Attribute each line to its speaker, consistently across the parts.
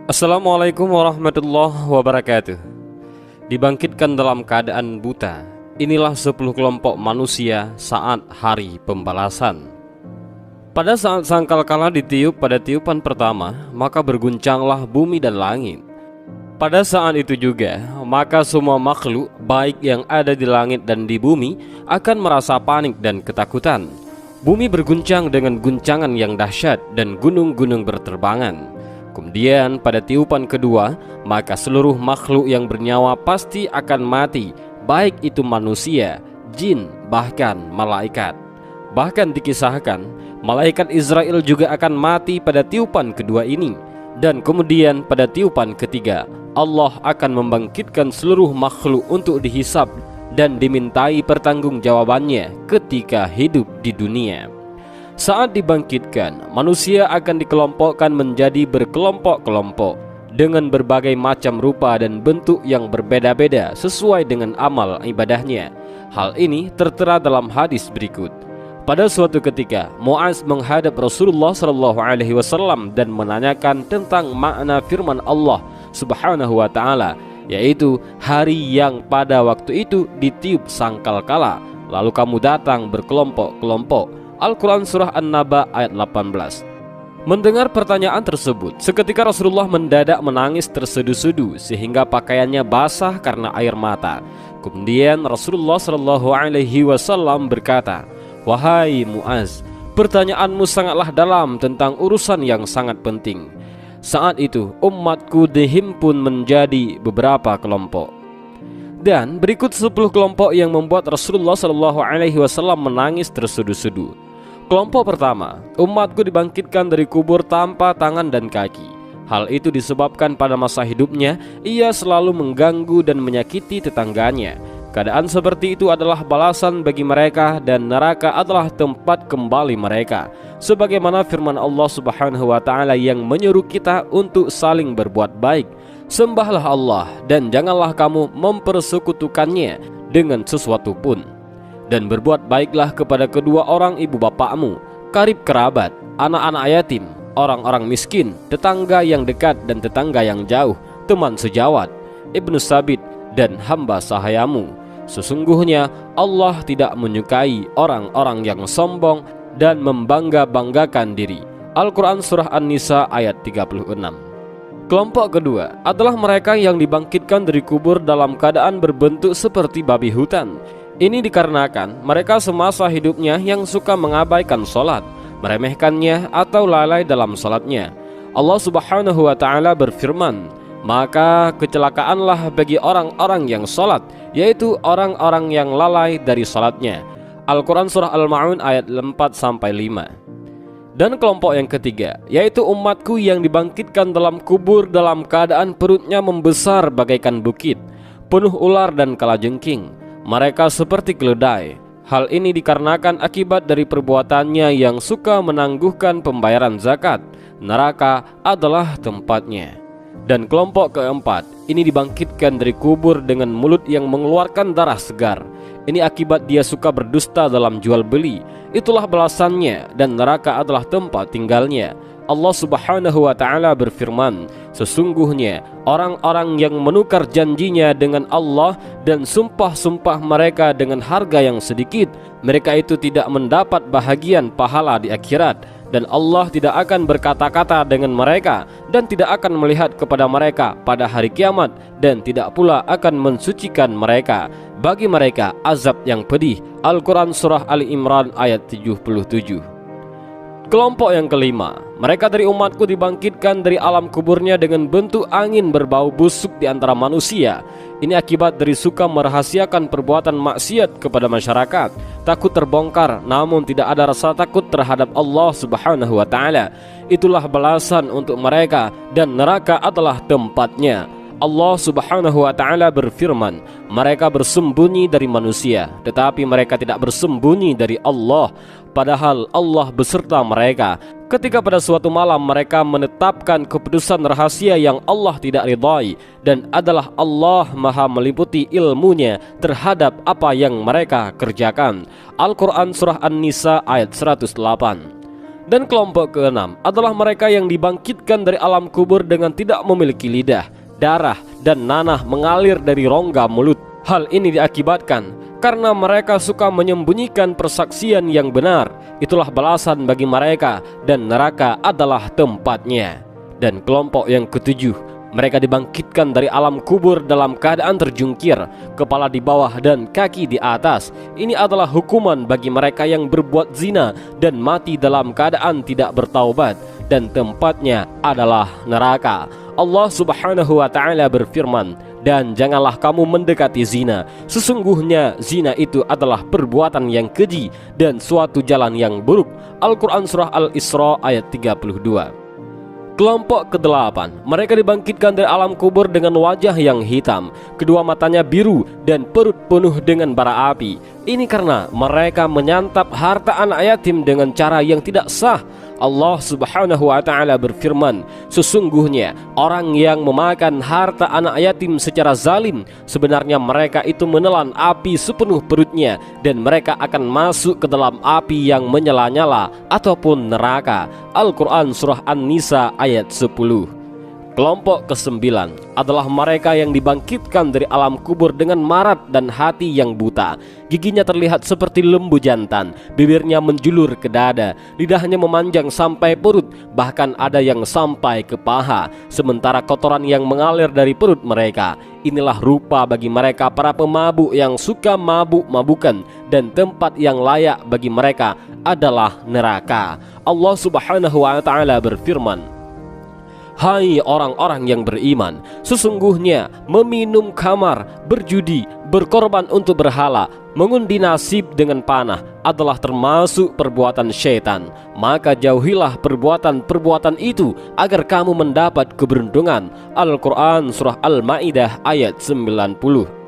Speaker 1: Assalamualaikum warahmatullahi wabarakatuh. Dibangkitkan dalam keadaan buta, inilah 10 kelompok manusia saat hari pembalasan. Pada saat sangkakala ditiup pada tiupan pertama, maka berguncanglah bumi dan langit. Pada saat itu juga, maka semua makhluk baik yang ada di langit dan di bumi akan merasa panik dan ketakutan. Bumi berguncang dengan guncangan yang dahsyat dan gunung-gunung berterbangan. Kemudian pada tiupan kedua, maka seluruh makhluk yang bernyawa pasti akan mati, baik itu manusia, jin, bahkan malaikat. Bahkan dikisahkan, malaikat Israel juga akan mati pada tiupan kedua ini. Dan kemudian pada tiupan ketiga, Allah akan membangkitkan seluruh makhluk untuk dihisab dan dimintai pertanggungjawabannya ketika hidup di dunia. Saat dibangkitkan, manusia akan dikelompokkan menjadi berkelompok-kelompok dengan berbagai macam rupa dan bentuk yang berbeda-beda sesuai dengan amal ibadahnya. Hal ini tertera dalam hadis berikut. Pada suatu ketika, Muaz menghadap Rasulullah SAW dan menanyakan tentang makna firman Allah Subhanahu wa Ta'ala, yaitu hari yang pada waktu itu ditiup sangkakala, lalu kamu datang berkelompok-kelompok. Al-Quran Surah An-Naba ayat 18. Mendengar pertanyaan tersebut, seketika Rasulullah mendadak menangis tersedu-sedu sehingga pakaiannya basah karena air mata. Kemudian Rasulullah SAW berkata, "Wahai Muaz, pertanyaanmu sangatlah dalam tentang urusan yang sangat penting." Saat itu umatku dihimpun menjadi beberapa kelompok. Dan berikut 10 kelompok yang membuat Rasulullah SAW menangis tersedu-sedu. Kelompok pertama, umatku dibangkitkan dari kubur tanpa tangan dan kaki. Hal itu disebabkan pada masa hidupnya ia selalu mengganggu dan menyakiti tetangganya. Keadaan seperti itu adalah balasan bagi mereka dan neraka adalah tempat kembali mereka. Sebagaimana firman Allah Subhanahu wa Ta'ala yang menyuruh kita untuk saling berbuat baik. Sembahlah Allah dan janganlah kamu mempersekutukannya dengan sesuatu pun. Dan berbuat baiklah kepada kedua orang ibu bapakmu, karib kerabat, anak-anak yatim, orang-orang miskin, tetangga yang dekat dan tetangga yang jauh, teman sejawat, ibnu sabit, dan hamba sahayamu. Sesungguhnya Allah tidak menyukai orang-orang yang sombong dan membangga-banggakan diri. Al-Quran Surah An-Nisa ayat 36. Kelompok kedua adalah mereka yang dibangkitkan dari kubur dalam keadaan berbentuk seperti babi hutan. Ini dikarenakan mereka semasa hidupnya yang suka mengabaikan sholat, meremehkannya atau lalai dalam sholatnya. Allah Subhanahu wa Ta'ala berfirman, "Maka kecelakaanlah bagi orang-orang yang sholat, yaitu orang-orang yang lalai dari sholatnya." Al-Quran Surah Al-Ma'un ayat 4-5. Dan kelompok yang ketiga, yaitu umatku yang dibangkitkan dalam kubur dalam keadaan perutnya membesar bagaikan bukit, penuh ular dan kalajengking. Mereka seperti keledai. Hal ini dikarenakan akibat dari perbuatannya yang suka menangguhkan pembayaran zakat. Neraka adalah tempatnya. Dan kelompok keempat, ini dibangkitkan dari kubur dengan mulut yang mengeluarkan darah segar. Ini akibat dia suka berdusta dalam jual beli. Itulah balasannya dan neraka adalah tempat tinggalnya. Allah Subhanahu wa Ta'ala berfirman, "Sesungguhnya orang-orang yang menukar janjinya dengan Allah dan sumpah-sumpah mereka dengan harga yang sedikit, mereka itu tidak mendapat bahagian pahala di akhirat. Dan Allah tidak akan berkata-kata dengan mereka dan tidak akan melihat kepada mereka pada hari kiamat dan tidak pula akan mensucikan mereka. Bagi mereka azab yang pedih." Al-Quran Surah Ali Imran ayat 77. Kelompok yang kelima, mereka dari umatku dibangkitkan dari alam kuburnya dengan bentuk angin berbau busuk di antara manusia. Ini akibat dari suka merahasiakan perbuatan maksiat kepada masyarakat, takut terbongkar namun tidak ada rasa takut terhadap Allah Subhanahu wa Ta'ala. Itulah balasan untuk mereka dan neraka adalah tempatnya. Allah Subhanahu wa Ta'ala berfirman, "Mereka bersembunyi dari manusia, tetapi mereka tidak bersembunyi dari Allah, padahal Allah beserta mereka. Ketika pada suatu malam mereka menetapkan keputusan rahasia yang Allah tidak ridhai, dan adalah Allah maha meliputi ilmunya terhadap apa yang mereka kerjakan." Al-Quran Surah An-Nisa ayat 108. Dan kelompok keenam adalah mereka yang dibangkitkan dari alam kubur dengan tidak memiliki lidah, darah, dan nanah mengalir dari rongga mulut. Hal ini diakibatkan karena mereka suka menyembunyikan persaksian yang benar. Itulah balasan bagi mereka, dan neraka adalah tempatnya. Dan kelompok yang ketujuh, mereka dibangkitkan dari alam kubur dalam keadaan terjungkir, kepala di bawah dan kaki di atas. Ini adalah hukuman bagi mereka yang berbuat zina dan mati dalam keadaan tidak bertaubat, dan tempatnya adalah neraka. Allah Subhanahu wa ta'ala berfirman, dan janganlah kamu mendekati zina. Sesungguhnya zina itu adalah perbuatan yang keji dan suatu jalan yang buruk. Al-Quran Surah Al-Isra ayat 32. Kelompok ke-8, mereka dibangkitkan dari alam kubur dengan wajah yang hitam, kedua matanya biru, dan perut penuh dengan bara api. Ini karena mereka menyantap harta anak yatim dengan cara yang tidak sah. Allah Subhanahu wa ta'ala berfirman, sesungguhnya orang yang memakan harta anak yatim secara zalim, sebenarnya mereka itu menelan api sepenuh perutnya, dan mereka akan masuk ke dalam api yang menyala-nyala ataupun neraka. Al-Quran Surah An-Nisa ayat 10. Kelompok ke-9 adalah mereka yang dibangkitkan dari alam kubur dengan marat dan hati yang buta. Giginya terlihat seperti lembu jantan, bibirnya menjulur ke dada, lidahnya memanjang sampai perut, bahkan ada yang sampai ke paha, sementara kotoran yang mengalir dari perut mereka. Inilah rupa bagi mereka para pemabuk yang suka mabuk-mabukan, dan tempat yang layak bagi mereka adalah neraka. Allah Subhanahu wa ta'ala berfirman, hai orang-orang yang beriman, sesungguhnya meminum khamar, berjudi, berkorban untuk berhala, mengundi nasib dengan panah adalah termasuk perbuatan syaitan. Maka jauhilah perbuatan-perbuatan itu agar kamu mendapat keberuntungan. Al-Quran Surah Al-Ma'idah ayat 90.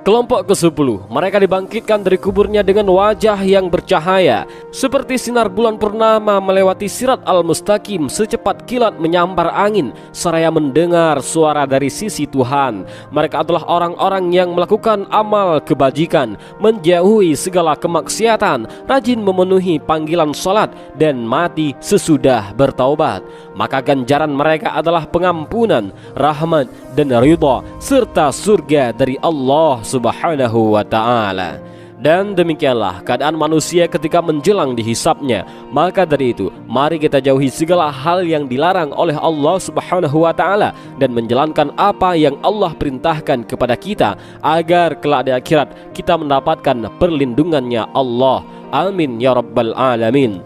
Speaker 1: Kelompok ke-10, mereka dibangkitkan dari kuburnya dengan wajah yang bercahaya seperti sinar bulan purnama melewati sirat al-mustaqim, secepat kilat menyambar angin, seraya mendengar suara dari sisi Tuhan. Mereka adalah orang-orang yang melakukan amal kebajikan, menjauhi segala kemaksiatan, rajin memenuhi panggilan salat, dan mati sesudah bertaubat. Maka ganjaran mereka adalah pengampunan, rahmat, dan ridha serta surga dari Allah Subhanahu wa ta'ala. Dan demikianlah keadaan manusia ketika menjelang dihisapnya. Maka dari itu, mari kita jauhi segala hal yang dilarang oleh Allah Subhanahu wa ta'ala, dan menjalankan apa yang Allah perintahkan kepada kita, agar kelak di akhirat kita mendapatkan perlindungannya Allah. Amin ya rabbal alamin.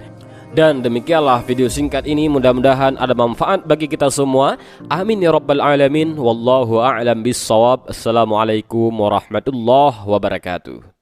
Speaker 1: Dan demikianlah video singkat ini, mudah-mudahan ada manfaat bagi kita semua. Amin ya rabbal alamin. Wallahu a'lam bissawab. Assalamualaikum warahmatullahi wabarakatuh.